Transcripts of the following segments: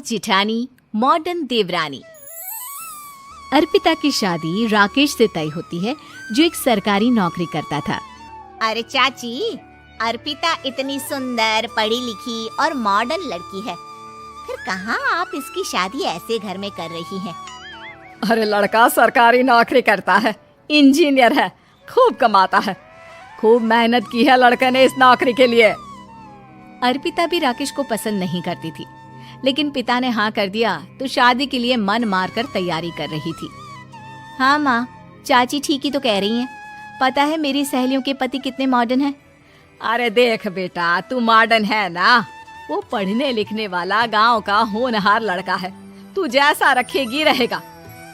जिठानी modern देवरानी। अर्पिता की शादी राकेश से तय होती है, जो एक सरकारी नौकरी करता था। अरे चाची, अर्पिता इतनी सुंदर, पढ़ी लिखी और मॉडर्न लड़की है, फिर कहाँ आप इसकी शादी ऐसे घर में कर रही हैं? अरे लड़का सरकारी नौकरी करता है, इंजीनियर है, खूब कमाता है, खूब मेहनत की है लड़के ने इस नौकरी के लिए। अर्पिता भी राकेश को पसंद नहीं करती थी, लेकिन पिता ने हाँ कर दिया तो शादी के लिए मन मारकर तैयारी कर रही थी। हाँ माँ, चाची ठीक ही तो कह रही हैं। पता है मेरी सहेलियों के पति कितने मॉडर्न हैं। अरे देख बेटा, तू मॉडर्न है ना, वो पढ़ने लिखने वाला गांव का होनहार लड़का है, तू जैसा रखेगी रहेगा।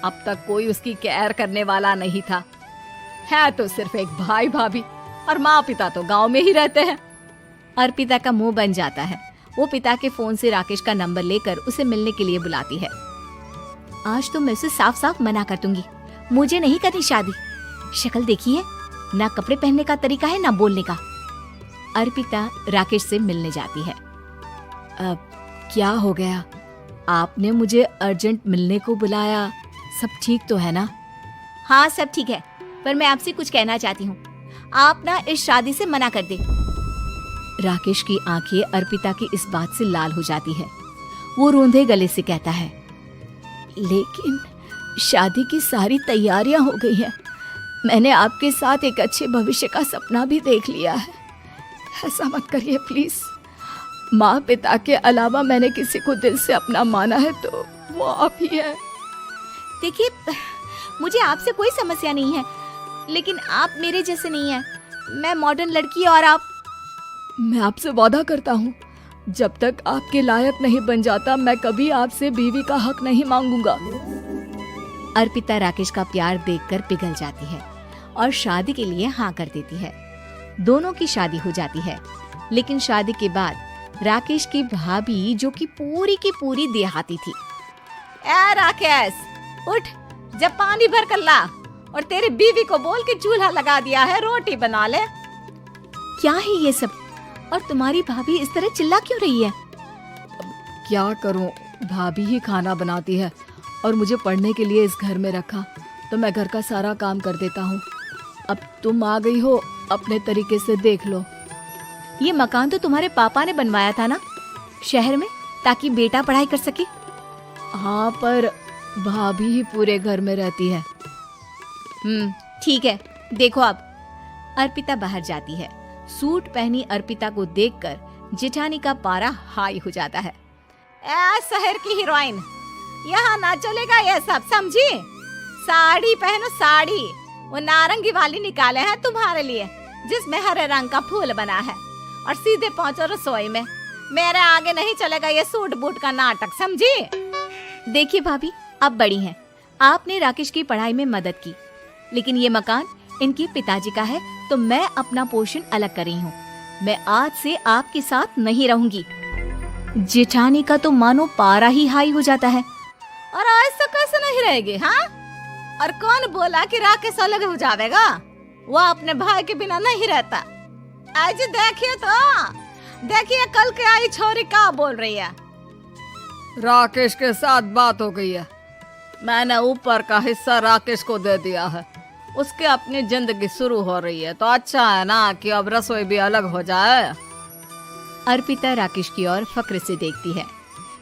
अब तक कोई उसकी केयर करने वाला नहीं था, है तो सिर्फ एक भाई भाभी, और माँ पिता तो गांव में ही रहते हैं। अर्पिता का मुंह बन जाता है। वो पिता के फोन से राकेश का नंबर लेकर उसे मिलने के लिए बुलाती है। आज तो मैं उसे साफ साफ मना कर दूंगी, मुझे नहीं करनी शादी। शक्ल देखी है ना, कपड़े पहनने का तरीका है ना बोलने का। अर्पिता राकेश से मिलने जाती है। अब क्या हो गया, आपने मुझे अर्जेंट मिलने को बुलाया, सब ठीक तो है ना? हाँ सब ठीक है, पर मैं आपसे कुछ कहना चाहती हूँ। आप ना इस शादी से मना कर दे। राकेश की आंखें अर्पिता की इस बात से लाल हो जाती है। वो रोंदे गले से कहता है, लेकिन शादी की सारी तैयारियां हो गई हैं। मैंने आपके साथ एक अच्छे भविष्य का सपना भी देख लिया है। ऐसा मत करिए प्लीज। माँ पिता के अलावा मैंने किसी को दिल से अपना माना है तो वो आप ही है। देखिए, मुझे आपसे कोई समस्या नहीं है, लेकिन आप मेरे जैसे नहीं हैं। मैं मॉडर्न लड़की और आप। मैं आपसे वादा करता हूँ, जब तक आपके लायक नहीं बन जाता मैं कभी आपसे बीवी का हक नहीं मांगूंगा। अर्पिता राकेश का प्यार देखकर पिघल जाती है और शादी के लिए हाँ कर देती है। दोनों की शादी हो जाती है, लेकिन शादी के बाद राकेश की भाभी, जो कि पूरी की पूरी देहाती थी। ए राकेश, उठ, जब पानी भर कर ला और तेरी बीवी को बोल के चूल्हा लगा दिया है, रोटी बना ले। क्या है ये सब? और तुम्हारी भाभी इस तरह चिल्ला क्यों रही है? क्या करूं, भाभी ही खाना बनाती है और मुझे पढ़ने के लिए इस घर में रखा, तो मैं घर का सारा काम कर देता हूँ। अब तुम आ गई हो, अपने तरीके से देख लो। ये मकान तो तुम्हारे पापा ने बनवाया था ना, शहर में, ताकि बेटा पढ़ाई कर सके। हाँ, पर भाभी ही पूरे घर में रहती है। ठीक है, देखो अब। अर्पिता बाहर जाती है। सूट पहनी अर्पिता को देखकर जेठानी का पारा हाई हो जाता है। शहर की हीरोइन, यहाँ ना चलेगा ये सब, समझी? साड़ी पहनो, साड़ी। वो नारंगी वाली निकाले हैं तुम्हारे लिए, जिसमें हरे रंग का फूल बना है, और सीधे पहुंचो रसोई में। मेरे आगे नहीं चलेगा ये सूट बूट का नाटक, समझी? देखिए भाभी, आप बड़ी हैं, आपने राकेश की पढ़ाई में मदद की, लेकिन ये मकान इनके पिताजी का है, तो मैं अपना पोर्शन अलग कर रही हूँ। मैं आज से आपके साथ नहीं रहूंगी। जेठानी का तो मानो पारा ही हाई हो जाता है। और ऐसा कैसे नहीं रहेगी? हाँ, और कौन बोला कि राकेश अलग हो जाएगा? वो अपने भाई के बिना नहीं रहता। आज देखिए तो, देखिए कल के आई छोरी क्या बोल रही है। राकेश के साथ बात हो गई है, मैंने ऊपर का हिस्सा राकेश को दे दिया है, उसके अपनी जिंदगी शुरू हो रही है, तो अच्छा है ना कि अब रसोई भी अलग हो जाए। अर्पिता राकेश की ओर फक्र से देखती है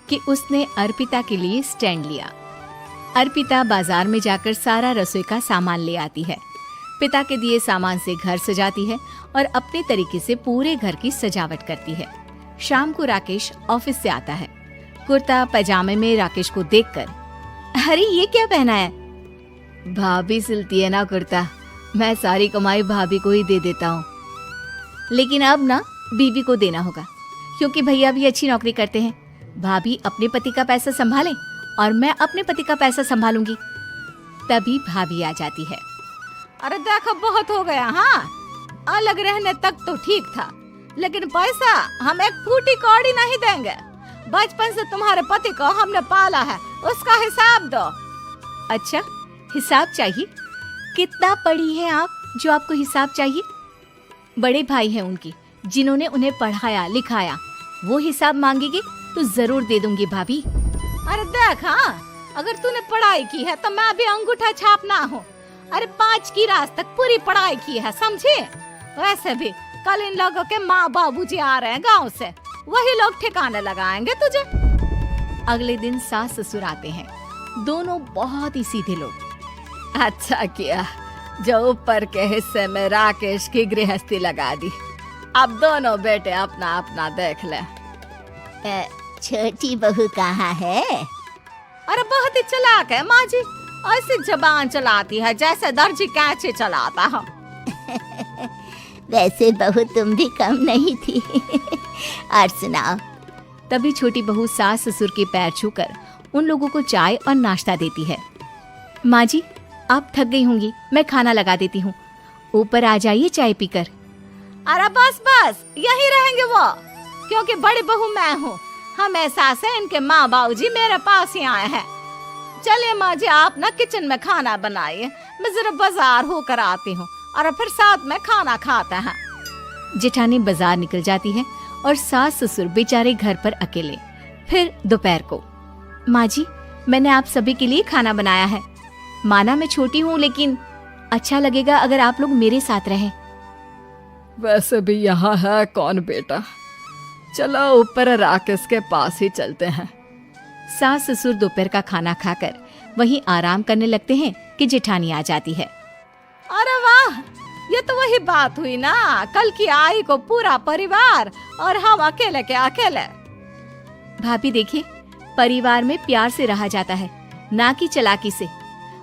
कि उसने अर्पिता के लिए स्टैंड लिया। अर्पिता बाजार में जाकर सारा रसोई का सामान ले आती है। पिता के दिए सामान से घर सजाती है और अपने तरीके से पूरे घर की सजावट करती है। शाम को राकेश ऑफिस से आता है। कुर्ता पैजामे में राकेश को देखकर, अरे ये क्या पहना है? भाभी सिलती है ना कुर्ता, मैं सारी कमाई भाभी को ही दे देता हूँ। लेकिन अब ना बीवी को देना होगा, क्योंकि भैया भी अच्छी नौकरी करते हैं। भाभी अपने पति का पैसा संभाले और मैं अपने पति का पैसा संभालूंगी। तभी भाभी आ जाती है। अरे देखो, बहुत हो गया। हाँ, अलग रहने तक तो ठीक था, लेकिन पैसा हम एक फूटी कौड़ी नहीं देंगे। बचपन से तुम्हारे पति को हमने पाला है, उसका हिसाब दो। अच्छा, हिसाब चाहिए? कितना पढ़ी है आप जो आपको हिसाब चाहिए? बड़े भाई हैं उनकी, जिन्होंने उन्हें पढ़ाया लिखाया, वो हिसाब मांगेंगे तो जरूर दे दूंगी भाभी। अरे देख, हाँ, अगर तूने पढ़ाई की है तो मैं भी अंगूठा छापना हूँ। अरे 5 की क्लास तक पूरी पढ़ाई की है, समझे? वैसे भी कल इन लोगों के माँ बाबूजी आ रहे हैं गांव से, वही लोग ठिकाने लगाएंगे तुझे। अगले दिन सास ससुर आते हैं, दोनों बहुत ही सीधे लोग। अच्छा किया जो ऊपर के हिस्से में राकेश की गृहस्थी लगा दी। अब दोनों बेटे अपना अपना देख ले। छोटी बहू कहाँ है? अरे बहुत ही चालाक है माँ जी, ऐसी जबान चलाती है जैसे दर्जी कैंची चलाता है। वैसे बहू तुम भी कम नहीं थी। और सुनाओ। तभी छोटी बहू सास ससुर के पैर छूकर उन लोगों को चाय और नाश्ता देती है। माँ जी, आप थक गई होंगी, मैं खाना लगा देती हूँ, ऊपर आ जाइए चाय पीकर। अरे बस बस, यही रहेंगे वो, क्योंकि बड़ी बहू मैं हूँ। हमेशा से इनके माँ बाबूजी मेरे पास ही आए हैं। चलिए माँ जी, आप ना किचन में खाना बनाइए, मैं जरा बाजार होकर आती हूँ और फिर साथ में खाना खाते हैं। जेठानी बाजार निकल जाती है और सास ससुर बेचारे घर पर अकेले। फिर दोपहर को, माँ जी, मैंने आप सभी के लिए खाना बनाया है। माना मैं छोटी हूँ, लेकिन अच्छा लगेगा अगर आप लोग मेरे साथ रहें। वैसे भी यहाँ है कौन बेटा, चलो ऊपर राकेश के पास ही चलते हैं। सास ससुर दोपहर का खाना खाकर वहीं आराम करने लगते हैं कि जेठानी आ जाती है। अरे वाह, ये तो वही बात हुई ना, कल की आई को पूरा परिवार और हम अकेले के अकेले। भाभी देखिए, परिवार में प्यार से रहा जाता है, ना कि चालाकी से।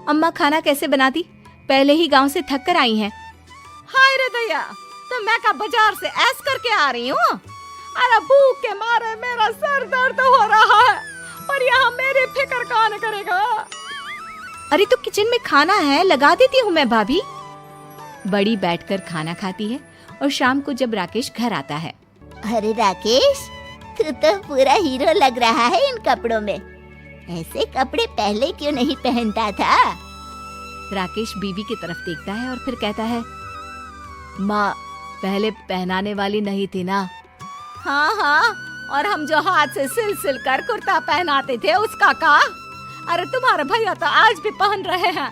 अम्मा खाना कैसे बनाती, पहले ही गांव से थक कर आई हैं। हाय रे दया, तो मैं का बाजार से ऐस करके आ रही हूँ। अरे भूख के मारे मेरा सर दर्द हो रहा है, और यहाँ मेरी फिक्र कौन करेगा। अरे तो किचन में खाना है, लगा देती हूँ मैं भाभी। बड़ी बैठकर खाना खाती है और शाम को जब राकेश घर आता है। अरे राकेश, तू तो पूरा हीरो लग रहा है इन कपड़ों में। ऐसे कपड़े पहले क्यों नहीं पहनता था? राकेश बीवी की तरफ देखता है और फिर कहता है, माँ, पहले पहनाने वाली नहीं थी ना। हाँ हाँ, और हम जो हाथ से सिल सिल कर कुर्ता पहनाते थे उसका का? अरे तुम्हारे भैया तो आज भी पहन रहे हैं।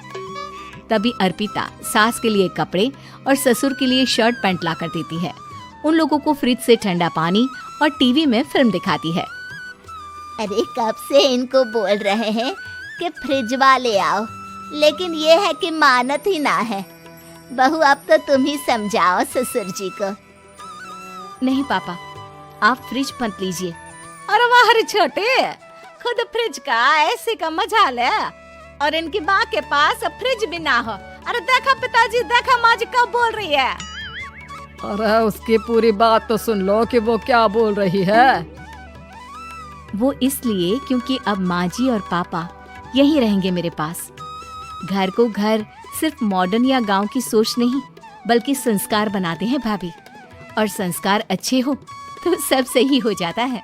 तभी अर्पिता सास के लिए कपड़े और ससुर के लिए शर्ट पैंट ला कर देती है। उन लोगों को फ्रिज से ठंडा पानी और टीवी में फिल्म दिखाती है। अरे कब से इनको बोल रहे हैं कि फ्रिज वाले आओ, लेकिन ये है कि मानत ही ना है। बहू, अब तो तुम ही समझाओ ससुर जी को। नहीं पापा, आप फ्रिज मत लीजिए। अरे वाह रे छोटे, खुद फ्रिज का ऐसे का मजा ले, और इनकी माँ के पास फ्रिज भी ना हो। अरे देखा पिताजी, देखा माँ जी कब बोल रही है। अरे उसकी पूरी बात तो सुन लो कि वो क्या बोल रही है। वो इसलिए क्योंकि अब माँ जी और पापा यहीं रहेंगे मेरे पास। घर को घर सिर्फ मॉडर्न या गांव की सोच नहीं, बल्कि संस्कार बनाते हैं भाभी, और संस्कार अच्छे हो तो सब सही हो जाता है।